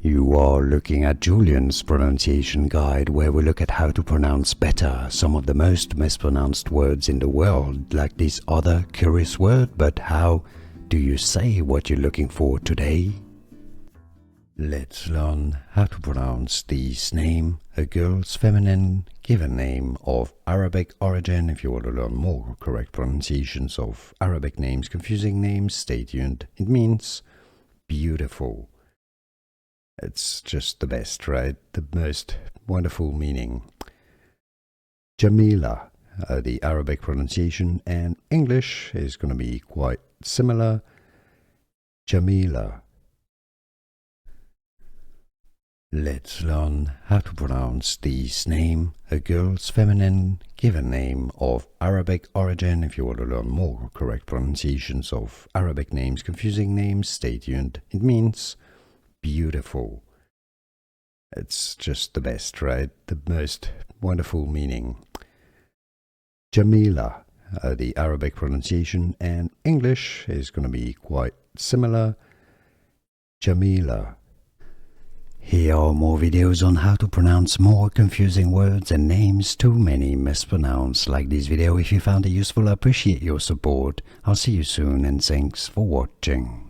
You are looking at Julian's pronunciation guide, where we look at how to pronounce better some of the most mispronounced words in the world, like this other curious word. But how do you say what you're looking for today? Let's learn how to pronounce this name, a girl's feminine given name of Arabic origin. If you want to learn more correct pronunciations of Arabic names, confusing names, stay tuned. It means beautiful. It's just the best, right? The most wonderful meaning. Jamila, the Arabic pronunciation, and English is going to be quite similar. Jamila. Let's learn how to pronounce this name, a girl's feminine given name of Arabic origin. If you want to learn more correct pronunciations of Arabic names, confusing names, stay tuned. It means beautiful. It's just the best, right? The most wonderful meaning. Jamila, the Arabic pronunciation, and English is going to be quite similar. Jamila. Here are more videos on how to pronounce more confusing words and names too many mispronounced. Like this video if you found it useful. I appreciate your support. I'll see you soon and thanks for watching.